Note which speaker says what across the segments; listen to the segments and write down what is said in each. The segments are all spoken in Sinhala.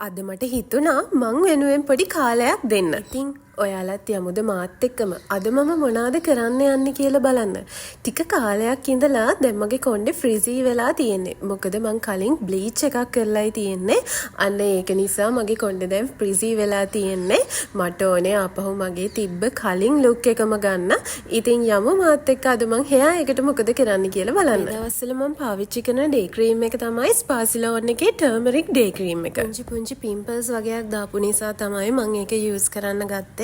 Speaker 1: අද මට හිතුණා මං වෙනුවෙන් පොඩි කාලයක් දෙන්න. ඉතින් ඔයාලත් යමුද මාත් එක්කම අද මම මොනවද කරන්න යන්නේ කියලා බලන්න. ටික කාලයක් ඉඳලා දැන් මගේ කොණ්ඩේ ෆ්‍රිසි වෙලා තියෙන්නේ. මොකද මං කලින් බ්ලීච් එකක් කරලායි තියෙන්නේ. අන්න ඒක නිසා මගේ කොණ්ඩේ දැන් ෆ්‍රිසි වෙලා තියෙන්නේ. මට ඕනේ ආපහු මගේ තිබ්බ කලින් ලුක් එකම ගන්න. ඉතින් යමු මාත් එක්ක අද මං හෙයා එකට මොකද කරන්න කියලා බලන්න. මේ දවස්වල මං පාවිච්චි කරන ඩේ ක්‍රීම් එක තමයි ස්පාසිලෝන් එකේ ටර්මරික් ඩේ ක්‍රීම් එක. පුංචි පිම්පල්ස් වගේක් දාපු නිසා තමයි මං ඒක යූස් කරන්න ගත්තේ.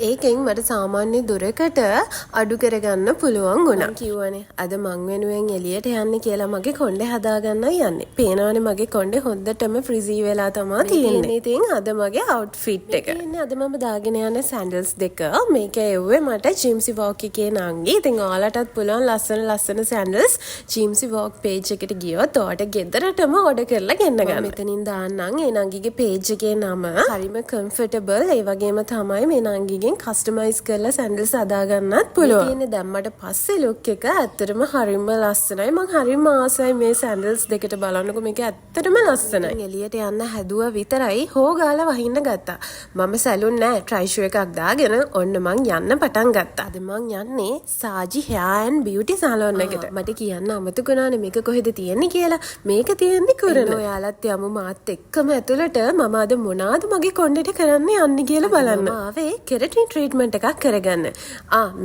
Speaker 1: ඒකෙන් මට සාමාන්‍ය දුරකට අඩු කරගන්න පුළුවන් වුණා. කිව්වනේ අද මං වෙනුවෙන් එළියට යන්නේ කියලා මගේ කොණ්ඩේ හදාගන්නයි යන්නේ. පේනවනේ මගේ කොණ්ඩේ හොඳටම ෆ්‍රිසි වෙලා තමයි තියෙන්නේ. ඉතින් අද මගේ අවුට්ෆිට් එක. ඉතින් අද මම දාගෙන යන සැන්ඩල්ස් දෙක. මේක එව්වේ මට ජිම්සි වෝක් එකේ නංගි. ඉතින් ඔයාලටත් පුළුවන් ලස්සන සැන්ඩල්ස් ජිම්සි වෝක් පේජ් එකට ගියොත් ඔයාලට ගෙදරටම ඕඩර් කරලා ගෙන්න ගන්න. මෙතනින් දාන්නම් ඒ නංගිගේ පේජ් එකේ නම. හරිම කම්ෆර්ටබල් ඒ වගේම තමයි මේ නංගිගෙන් කස්ටමයිස් කරලා සැන්ඩල්ස් හදාගන්නත් පුළුවන්. ඉතින් දැම්මට පස්සේ ලුක් එක ඇත්තටම හරිම ලස්සනයි. මම හරිම ආසයි මේ සැන්ඩල්ස් දෙකට බලන්නකො මේක ඇත්තටම ලස්සනයි. එළියට යන්න හැදුවා විතරයි හොගාලා වහින්න ගත්තා. මම සැලුන් නෑ ට්‍රයි ෂූ එකක් දාගෙන ඔන්න මං යන්න පටන් ගත්තා. අද මං යන්නේ සාජි hair and beauty salon එකට. මට කියන්න අමතකුණානේ මේක කොහෙද තියෙන්නේ කියලා. මේක තියෙන්නේ කුරණ. ඔයාලත් යමු මාත් එක්කම ඇතුළට මම අද මොනවාද මගේ කොණ්ඩේට කරන්න යන්නේ කියලා බලන්න. ආවේ කෙරටින් ට්‍රීට්මන්ට් එකක් කරගන්න.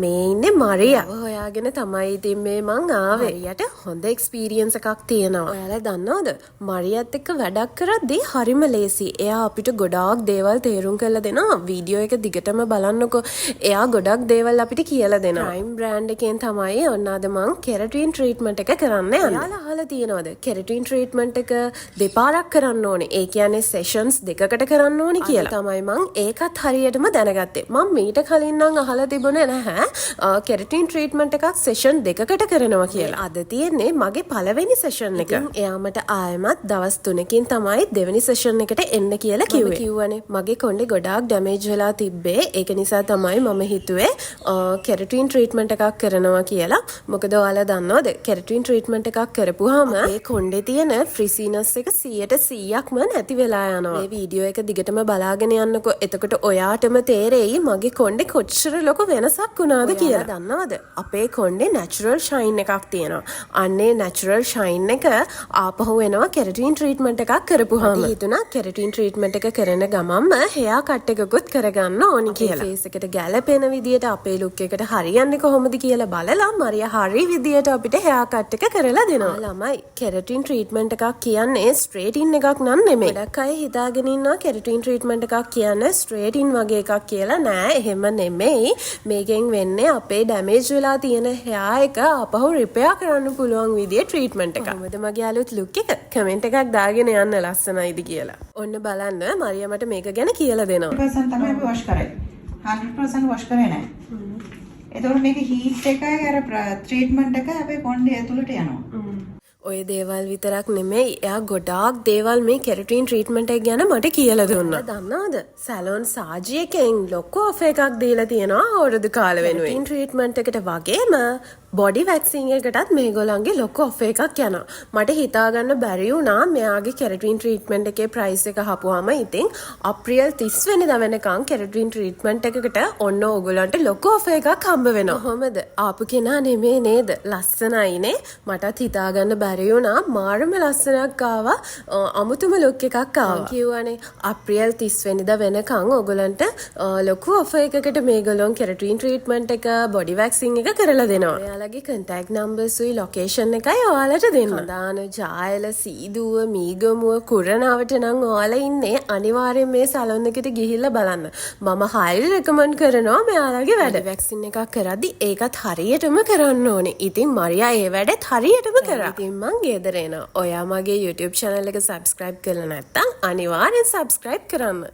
Speaker 1: මේ ඉන්නේ මරියා. හොයාගෙන තමයි ඉතින් මේ මං ආවේ. මරියට හොඳ එක්ස්පීරියන්ස් එකක් තියෙනවා. ඔයාලා දන්නවද? මරියත් එක්ක වැඩක් කරද්දී හරිම ලේසි. එයා අපිට ගොඩාක් දේවල් තේරුම් කරලා දෙනවා. වීඩියෝ එක දිගටම බලන්නකෝ. එයා ගොඩක් දේවල් අපිට කියලා දෙනවා. ප්‍රයිම් බ්‍රෑන්ඩ් එකෙන් තමයි ඔන්න අද මං කෙරටින් ට්‍රීට්මන්ට් එක කරන්න යන්නේ. ඔයාලා අහලා තියෙනවද? කෙරටින් ට්‍රීට්මන්ට් එක දෙපාරක් කරන්න ඕනේ. ඒ කියන්නේ සෙෂන්ස් දෙකකට කරන්න ඕනේ කියලා. තමයි මං ඒකත් හරියටම දැනගත්තේ. මම මීට කලින් නම් අහලා තිබුණේ නැහැ කෙරටින් ට්‍රීට්මන්ට් එකක් සෙෂන් දෙකකට කරනවා කියලා. අද තියෙන්නේ මගේ පළවෙනි සෙෂන් එක. එයා මට ආයෙමත් දවස් 3කින් තමයි දෙවෙනි සෙෂන් එකට එන්න කියලා කිව්වේ. කිව්වනේ මගේ කොණ්ඩේ ගොඩාක් ඩැමේජ් වෙලා තිබ්බේ. ඒක නිසා තමයි මම හිතුවේ කෙරටින් ට්‍රීට්මන්ට් එකක් කරනවා කියලා. මොකද ඔයාලා දන්නවද කෙරටින් ට්‍රීට්මන්ට් එකක් කරපුවාම මේ කොණ්ඩේ තියෙන ෆ්‍රිසිනස් එක 100%ක්ම නැති වෙලා යනවා. මේ වීඩියෝ එක දිගටම බලාගෙන යන්නකෝ. එතකොට ඔයාටම තේරෙයි මගේ කොණ්ඩේ කොච්චර ලොකු වෙනසක් වුණාද කියලා. දන්නවද? අපේ කොණ්ඩේ නැචරල් ෂයින් එකක් තියෙනවා. අන්නේ නැචරල් ෂයින් එක ආපහු එනවා කෙරටින් ට්‍රීට්මන්ට් එකක් කරපුවාම. හිතුණා කෙරටින් ට්‍රීට්මන්ට් එක කරන ගමන්ම හෙයා කට් එකකුත් කරගන්න ඕනි කියලා. ෆේස් එකට ගැලපෙන විදියට අපේ ලුක් එකට හරියන්නේ කොහොමද කියලා බලලා මරියා හරි විදියට අපිට හෙයා කට් එක කරලා දෙනවා. ළමයි කෙරටින් ට්‍රීට්මන්ට් එකක් කියන්නේ ස්ට්‍රේටින් එකක් නන් නෙමෙයි. ගොඩක් අය හිතාගෙන ඉන්නවා කෙරටින් ට්‍රීට්මන්ට් එකක් කියන්නේ ස්ට්‍රේටින් වගේ එකක් කියලා. නෑ එහෙම නෙමෙයි. මේකෙන් වෙන්නේ අපේ ඩැමේජ් වෙලා තියෙන hair එක ආපහු රිපෙයාර් කරන්න පුළුවන් විදිහේ ට්‍රීට්මන්ට් එකක්. කොහොමද මගේ අලුත් ලුක් එක? කමෙන්ට් එකක් දාගෙන යන්න ලස්සනයිද කියලා. ඔන්න බලන්න මරියා මට මේක ගැන කියලා දෙනවා.
Speaker 2: 100% තමයි අපි වොෂ් කරේ. 100% වොෂ් කරේ නෑ. එතකොට මේක හීට් එකයි අර ට්‍රීට්මන්ට් එක අපේ කොණ්ඩේ ඇතුළට යනවා.
Speaker 1: ඔය දේවල් විතරක් නෙමෙයි එයා ගොඩාක් දේවල් මේ කෙරටින් ට්‍රීට්මන්ට් එක ගැන මට කියලා දුන්නා. දන්නවද? සැලොන් සාජි එකෙන් ලොකු ඔෆර් එකක් දීලා තියෙනවා අවුරුදු කාල වෙනුවෙන්. කෙරටින් ට්‍රීට්මන්ට් එකට වගේම බොඩි වැක්සින් එකටත් මේගොල්ලන්ගේ ලොකු ඔෆර් එකක් යනවා. මට හිතා ගන්න බැරි වුණා මෙයාගේ කෙරටින් ට්‍රීට්මන්ට් එකේ ප්‍රයිස් එක හපුවාම ඉතින් අප්‍රේල් 30 වෙනිදා වෙනකන් කෙරටින් ට්‍රීට්මන්ට් එකකට ඔන්න ඕගොල්ලන්ට ලොකු ඔෆර් එකක් හම්බ වෙනවා. කොහොමද? ආපු කෙනා නෙමෙයි නේද? ලස්සනයිනේ. මටත් හිතා ගන්න බැරි වුණා මාරම ලස්සනක් ආවා. අමුතුම ලුක් එකක් ආවා. කිව්වනේ අප්‍රේල් 30 වෙනිදා වෙනකන් ඕගොල්ලන්ට ලොකු ඔෆර් එකකට මේගොල්ලන් කෙරටින් ට්‍රීට්මන්ට් එක බොඩි වැක්සින් එක කරලා දෙනවා. ඔයාලගේ contact numbers උයි location එකයි ඔයාලට දෙන්න. දාන ජායල සීදුව මීගමුව කුරණාවට නම් ඔයාලා ඉන්නේ අනිවාර්යෙන් මේ සැලොන් එකට ගිහිල්ලා බලන්න. මම highly recommend කරනවා මෙයාලගේ වැඩ. වැක්සින් එකක් කරද්දි ඒකත් හරියටම කරන්න ඕනේ. ඉතින් මරියා ඒ වැඩත් හරියටම කරා. ඉතින් මං ගෙදර එනවා. ඔයා මගේ YouTube channel එක subscribe කරලා නැත්නම් අනිවාර්යෙන් subscribe කරන්න.